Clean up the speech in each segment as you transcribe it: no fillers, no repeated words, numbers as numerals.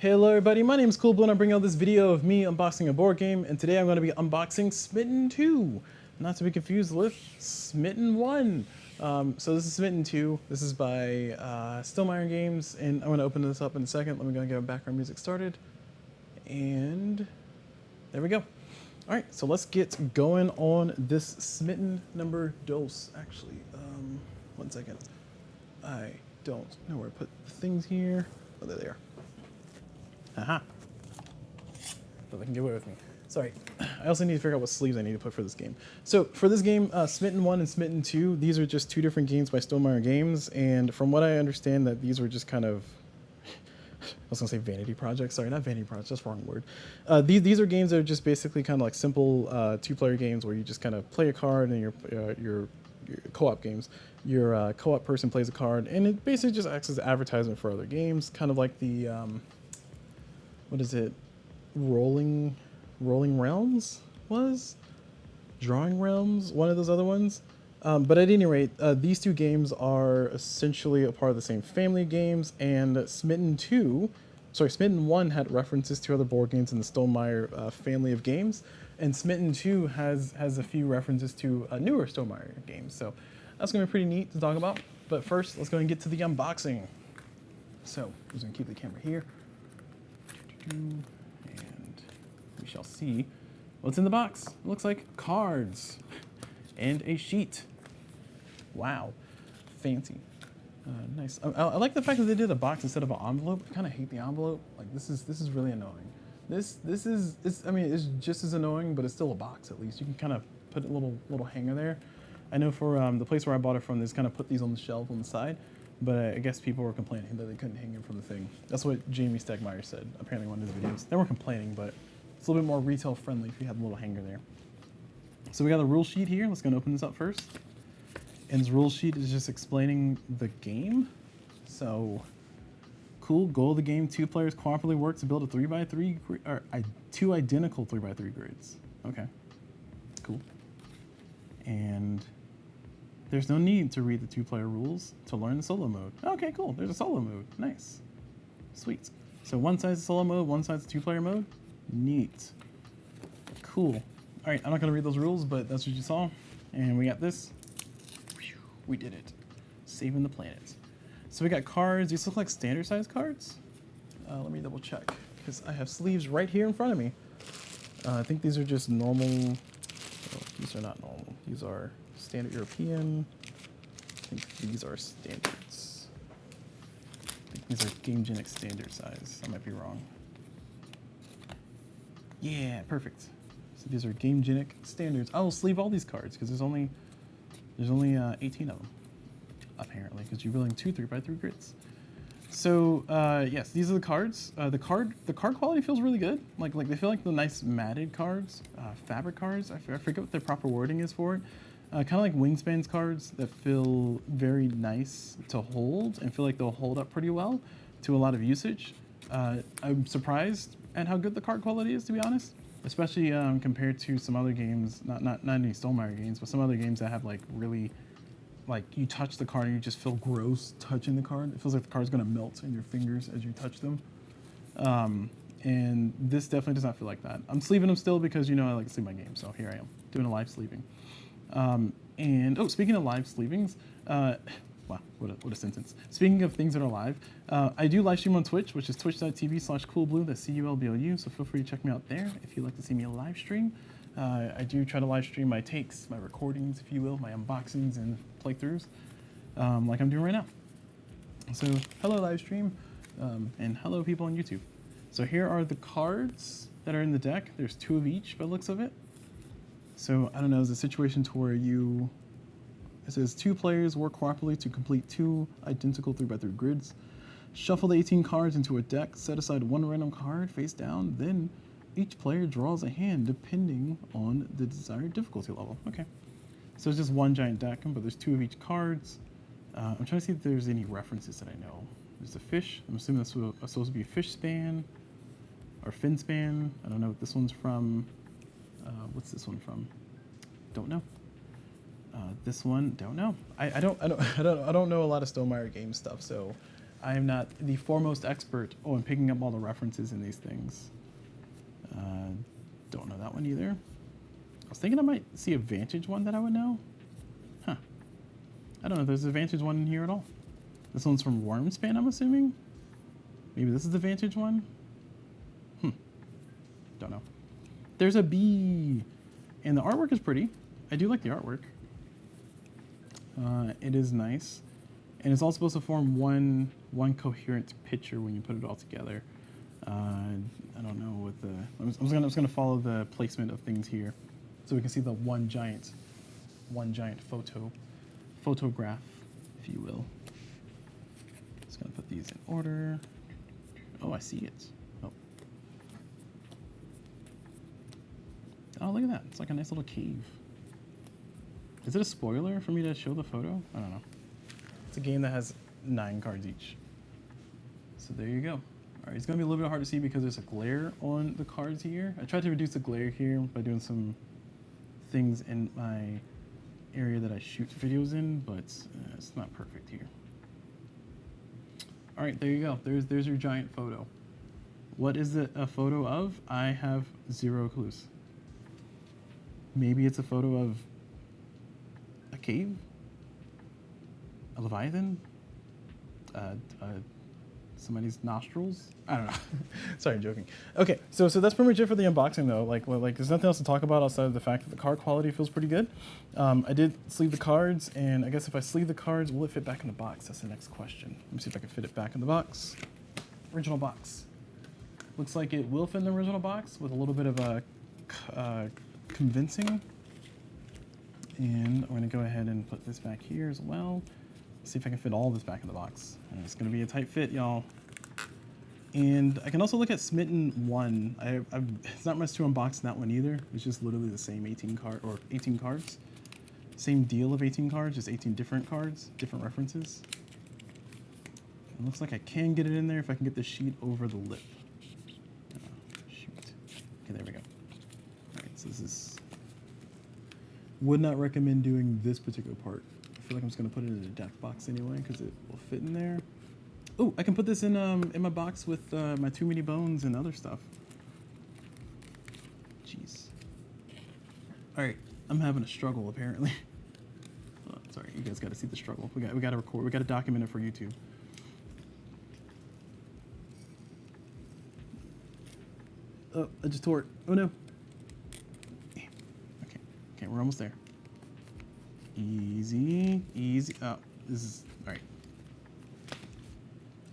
Hello everybody, my name is CulBlu and I'm bringing out this video of me unboxing a board game, and today I'm going to be unboxing Smitten 2, not to be confused with Smitten 1. So this is Smitten 2, this is by Stillmeyer Games, and I'm going to open this up in a second. Let me go and get background music started, and there we go. Alright, so let's get going on this Smitten number dos, actually. 1 second. I don't know where to put the things here. Oh, there they are. Aha. So they can get away with me. Sorry. I also need to figure out what sleeves I need to put for this game. So for this game, Smitten 1 and Smitten 2, these are just two different games by Stillmeyer Games, and from what I understand, that these were just kind of, I was going to say vanity projects. Sorry, not vanity projects, that's the wrong word. These are games that are just basically kind of like simple two-player games where you just kind of play a card, and your co-op games. Your co-op person plays a card, and it basically just acts as advertisement for other games, kind of like the what is it? Rolling Realms was? Drawing Realms? One of those other ones? But at any rate, these two games are essentially a part of the same family of games, and Smitten 1 had references to other board games in the Stillmeyer family of games, and Smitten 2 has a few references to newer Stillmeyer games, so that's going to be pretty neat to talk about. But first, let's go and get to the unboxing. So, I'm just going to keep the camera here. And we shall see what's in the box. It looks like cards and a sheet. Wow, fancy. Nice. I like the fact that they did a box instead of an envelope. I kind of hate the envelope. Like this is really annoying. I mean, it's just as annoying, but it's still a box at least. You can kind of put a little hanger there. I know for the place where I bought it from, they just kind of put these on the shelf on the side. But I guess people were complaining that they couldn't hang it from the thing. That's what Jamie Stegmaier said, apparently in one of his videos. They weren't complaining, but it's a little bit more retail friendly if you had a little hanger there. So we got a rule sheet here. Let's go and open this up first. And this rule sheet is just explaining the game. So, cool. Goal of the game: 2 players cooperatively work to build a 3x3 or 2 identical 3x3 grids. Okay, cool. And there's no need to read the 2-player rules to learn the solo mode. Okay, cool. There's a solo mode. Nice. Sweet. So one side's solo mode, one side's 2-player mode. Neat. Cool. All right, I'm not going to read those rules, but that's what you saw. And we got this. We did it. Saving the planet. So we got cards. These look like standard size cards. Let me double check, because I have sleeves right here in front of me. I think these are just normal. Oh, these are not normal. These are standard European. I think these are standards. I think these are GameGenic standard size. I might be wrong. Yeah, perfect. So these are GameGenic standards. I will sleeve all these cards because there's only 18 of them, apparently, because you're building 2 3x3 grids. So yes, these are the cards. The card quality feels really good. Like they feel like the nice matted cards, fabric cards. I forget what the proper wording is for it. Kind of like Wingspan's cards that feel very nice to hold and feel like they'll hold up pretty well to a lot of usage. I'm surprised at how good the card quality is, to be honest, especially compared to some other games, not any Stillmeyer games, but some other games that have like really, like you touch the card and you just feel gross touching the card. It feels like the card's gonna melt in your fingers as you touch them. And this definitely does not feel like that. I'm sleeving them still because, you know, I like to sleeve my game, so here I am doing a live sleeving. And oh, speaking of live sleevings, wow, what a sentence. Speaking of things that are live, I do live stream on Twitch, which is twitch.tv/CulBlu, that's CulBlu, so feel free to check me out there if you'd like to see me live stream. I do try to live stream my takes, my recordings, if you will, my unboxings and playthroughs, like I'm doing right now. So hello live stream, and hello people on YouTube. So here are the cards that are in the deck. There's 2 of each by the looks of it. So, I don't know, it's a situation to where it says 2 players work cooperatively to complete 2 identical 3x3 grids. Shuffle the 18 cards into a deck, set aside 1 random card face down, then each player draws a hand depending on the desired difficulty level. Okay. So it's just 1 giant deck, but there's 2 of each cards. I'm trying to see if there's any references that I know. There's a fish. I'm assuming that's supposed to be a fish span or fin span. I don't know what this one's from. What's this one from? Don't know. This one, don't know. I don't know a lot of Stillmeyer game stuff, so I am not the foremost expert on picking up all the references in these things. Don't know that one either. I was thinking I might see a Vantage one that I would know. Huh. I don't know if there's a Vantage one in here at all. This one's from Wormspan, I'm assuming? Maybe this is the Vantage one? Don't know. There's a bee! And the artwork is pretty. I do like the artwork. It is nice. And it's all supposed to form one coherent picture when you put it all together. I don't know what the... I'm just gonna follow the placement of things here so we can see the one giant photograph, if you will. Just gonna put these in order. Oh, I see it. Oh, look at that. It's like a nice little cave. Is it a spoiler for me to show the photo? I don't know. It's a game that has 9 cards each. So there you go. All right, it's gonna be a little bit hard to see because there's a glare on the cards here. I tried to reduce the glare here by doing some things in my area that I shoot videos in, but it's not perfect here. All right, there you go. There's your giant photo. What is it a photo of? I have 0 clues. Maybe it's a photo of a cave, a leviathan, somebody's nostrils. I don't know. Sorry, I'm joking. Okay, so that's pretty much it for the unboxing though. Like there's nothing else to talk about outside of the fact that the card quality feels pretty good. I did sleeve the cards, and I guess if I sleeve the cards, will it fit back in the box? That's the next question. Let me see if I can fit it back in the box. Original box. Looks like it will fit in the original box with a little bit of a convincing. And I'm gonna go ahead and put this back here as well. See if I can fit all this back in the box. And it's gonna be a tight fit, y'all. And I can also look at Smitten 1. It's not much to unbox in that one either. It's just literally the same 18 cards. Same deal of 18 cards, just 18 different cards, different references. It looks like I can get it in there if I can get the sheet over the lip. Shoot. Okay, there we go. All right, so this is... Would not recommend doing this particular part. I feel like I'm just gonna put it in a depth box anyway because it will fit in there. Oh, I can put this in my box with my Too Many Bones and other stuff. Jeez. All right, I'm having a struggle apparently. Oh, sorry, you guys got to see the struggle. We got to record. We got to document it for YouTube. Oh, I just tore it. Oh no. Okay, we're almost there. Easy, easy. Oh, this is all right.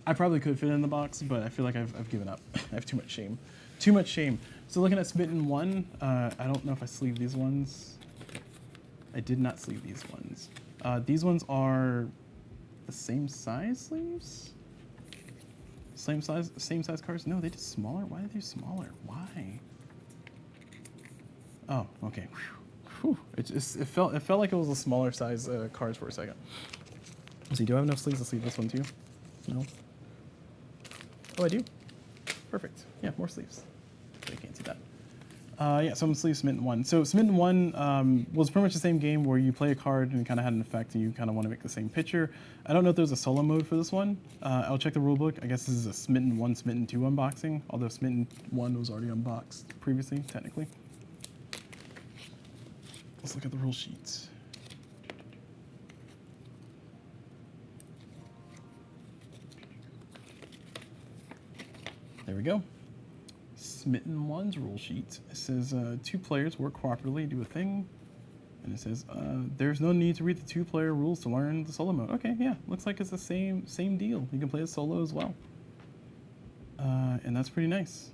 I probably could fit it in the box, but I feel like I've given up. I have too much shame. Too much shame. So looking at Smitten 1, I don't know if I sleeved these ones. I did not sleeve these ones. These ones are the same size sleeves? Same size cards? No, they did smaller. Why are they smaller? Why? Oh, okay. Whew. It felt like it was a smaller size cards for a second. Let's see, do I have enough sleeves to sleeve this one too? No. Oh, I do. Perfect. Yeah, more sleeves. I can't see that. Yeah, so I'm going to sleeve Smitten 1. So Smitten 1 was pretty much the same game where you play a card and it kind of had an effect and you kind of want to make the same picture. I don't know if there's a solo mode for this one. I'll check the rulebook. I guess this is a Smitten 1, Smitten 2 unboxing, although Smitten 1 was already unboxed previously, technically. Let's look at the rule sheets. There we go. Smitten 1's rule sheet. It says 2 players work cooperatively, do a thing. And it says there's no need to read the 2-player rules to learn the solo mode. Okay, yeah, looks like it's the same deal. You can play it solo as well. And that's pretty nice.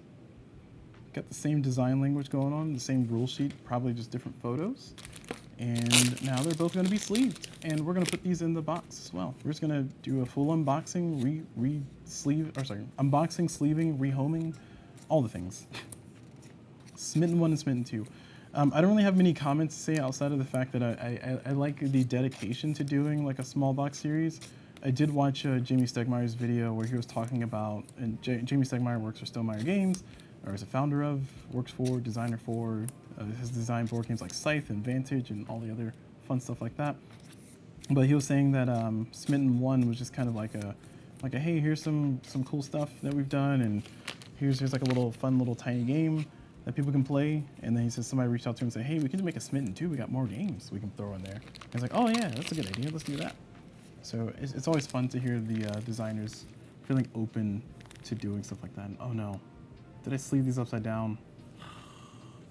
Got the same design language going on, the same rule sheet, probably just different photos. And now they're both going to be sleeved. And we're going to put these in the box as well. We're just going to do a full unboxing, unboxing, sleeving, rehoming, all the things. Smitten 1 and Smitten 2. I don't really have many comments to say outside of the fact that I like the dedication to doing like a small box series. I did watch Jamie Stegmaier's video where he was talking about, and Jamie Stegmaier works for Stonemaier Games, or is a founder of, works for, designer for, has designed board games like Scythe and Vantage and all the other fun stuff like that. But he was saying that Smitten 1 was just kind of like a like a, hey, here's some cool stuff that we've done, and here's like a little fun little tiny game that people can play. And then he says somebody reached out to him and said, hey, we can make a Smitten 2. We got more games we can throw in there. And he's like, oh yeah, that's a good idea. Let's do that. So it's always fun to hear the designers feeling open to doing stuff like that. And, oh no, did I sleeve these upside down?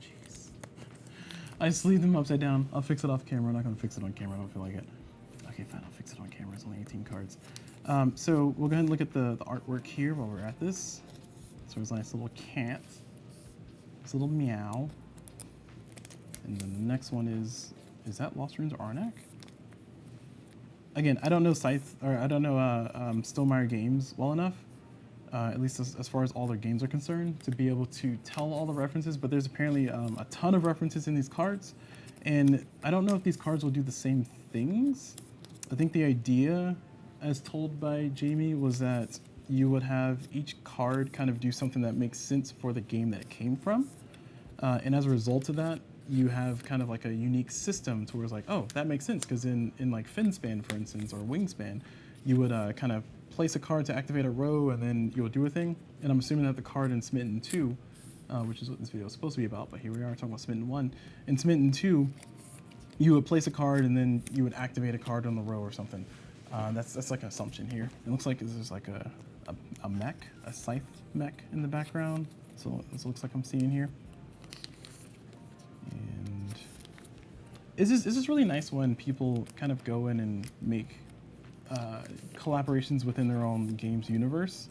Jeez. I sleeved them upside down. I'll fix it off camera. I'm not gonna fix it on camera. I don't feel like it. Okay, fine, I'll fix it on camera. It's only 18 cards. So we'll go ahead and look at the artwork here while we're at this. So there's a nice little cat. It's a little meow. And then the next one is that Lost Ruins Arnak? Again, I don't know Stonemaier Games well enough, at least as far as all their games are concerned, to be able to tell all the references, but there's apparently a ton of references in these cards, and I don't know if these cards will do the same things. I think the idea, as told by Jamie, was that you would have each card kind of do something that makes sense for the game that it came from, and as a result of that, you have kind of like a unique system to where it's like, oh, that makes sense, because in like Finspan, for instance, or Wingspan, you would kind of place a card to activate a row, and then you would do a thing. And I'm assuming that the card in Smitten 2, which is what this video is supposed to be about, but here we are talking about Smitten 1. In Smitten 2, you would place a card, and then you would activate a card on the row or something. That's like an assumption here. It looks like there's like a mech, a scythe mech in the background. So this looks like I'm seeing here. And it's just really nice when people kind of go in and make collaborations within their own games universe,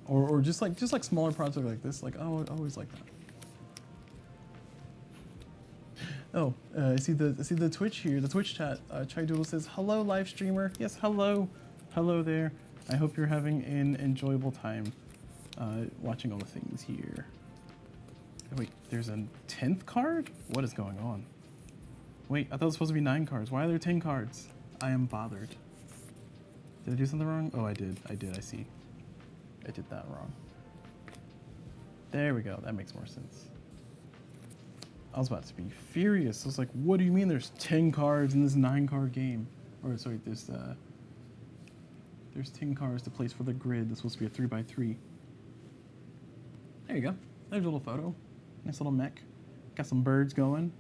or just like smaller projects like this. Like, oh, I always like that. Oh, I see the Twitch here, the Twitch chat. Tridoodle says, hello, live streamer. Yes, hello there. I hope you're having an enjoyable time watching all the things here. Oh, wait, there's a 10th card? What is going on? Wait, I thought it was supposed to be 9 cards. Why are there 10 cards? I am bothered. Did I do something wrong? Oh, I did, I see. I did that wrong. There we go, that makes more sense. I was about to be furious. I was like, what do you mean there's 10 cards in this 9-card game? Or sorry, there's 10 cards to place for the grid. That's supposed to be a 3x3. There you go. There's a little photo. Nice little mech. Got some birds going.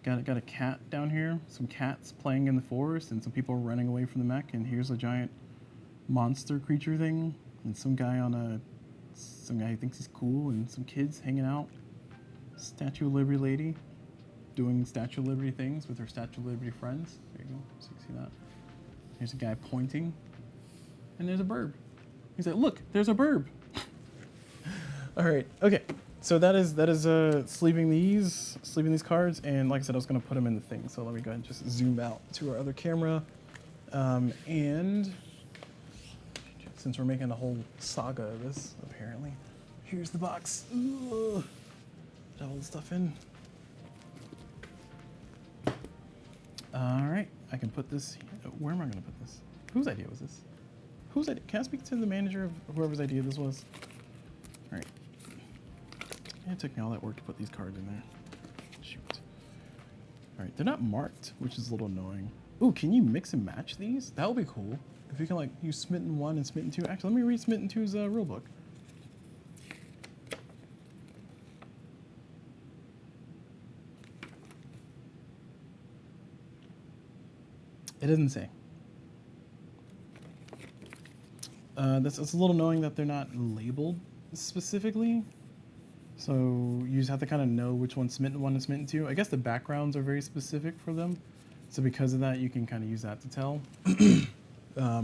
Got a cat down here. Some cats playing in the forest, and some people running away from the mech. And here's a giant monster creature thing, and some guy who thinks he's cool, and some kids hanging out. Statue of Liberty lady doing Statue of Liberty things with her Statue of Liberty friends. There you go. So you can see that. Here's a guy pointing, and there's a burb. He's like, look, there's a burb. All right. Okay. So that is sleeving these cards, and like I said, I was going to put them in the thing. So let me go ahead and just zoom out to our other camera, and since we're making a whole saga of this, apparently, here's the box. Ugh. Put all the stuff in. All right, I can put this. Where am I going to put this? Whose idea was this? Whose idea? Can I speak to the manager of whoever's idea this was? All right. It took me all that work to put these cards in there. Shoot. All right, they're not marked, which is a little annoying. Ooh, can you mix and match these? That would be cool. If you can like use Smitten 1 and Smitten 2. Actually, let me read Smitten 2's rulebook. It doesn't say. It's a little annoying that they're not labeled specifically. So you just have to kind of know which one's Smitten 1 and Smitten 2. I guess the backgrounds are very specific for them. So because of that, you can kind of use that to tell. At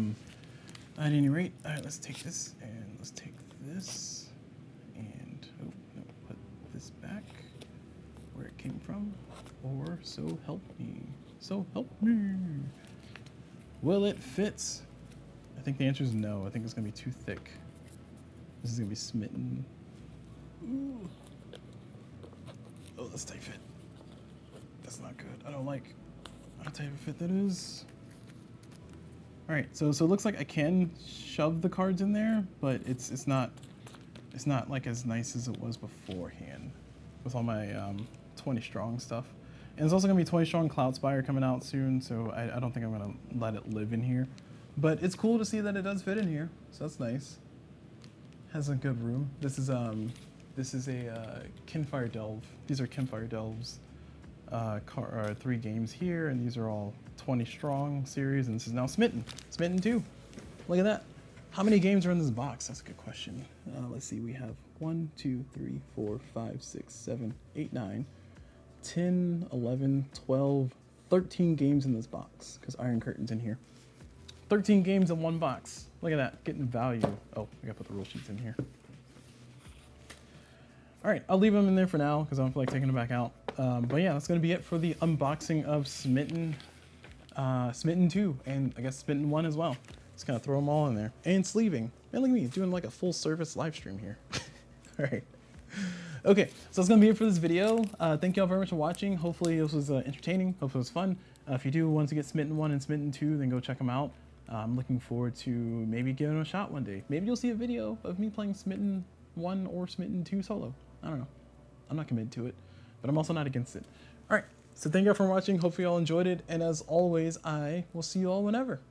any rate, all right, let's take this and let's take this and put this back where it came from. Or so help me. So help me. Will it fit? I think the answer is no. I think it's going to be too thick. This is going to be Smitten. Ooh. Oh, that's tight fit. That's not good. I don't like how tight of a fit that is. All right, so it looks like I can shove the cards in there, but it's not like as nice as it was beforehand with all my 20 strong stuff. And there's also gonna be 20 strong Cloud Spire coming out soon, so I don't think I'm gonna let it live in here. But it's cool to see that it does fit in here, so that's nice. Has a good room. This is a Kinfire Delve. These are Kinfire Delves. 3 games here, and these are all 20 strong series, and this is now Smitten. Smitten 2. Look at that. How many games are in this box? That's a good question. Let's see, we have 1, 2, 3, 4, 5, 6, 7, 8, 9, 10, 11, 12, 13 games in this box, because Iron Curtain's in here. 13 games in one box. Look at that, getting value. Oh, I gotta put the rule sheets in here. All right, I'll leave them in there for now because I don't feel like taking them back out. But yeah, that's gonna be it for the unboxing of Smitten 2, and I guess Smitten 1 as well. Just gonna throw them all in there. And sleeving. Man, look at me, doing like a full service live stream here. All right. Okay, so that's gonna be it for this video. Thank you all very much for watching. Hopefully this was entertaining, hopefully it was fun. If you do want to get Smitten 1 and Smitten 2, then go check them out. I'm looking forward to maybe giving it a shot one day. Maybe you'll see a video of me playing Smitten 1 or Smitten 2 solo. I don't know. I'm not committed to it, but I'm also not against it. All right, so thank you all for watching. Hopefully you all enjoyed it. And as always, I will see you all whenever.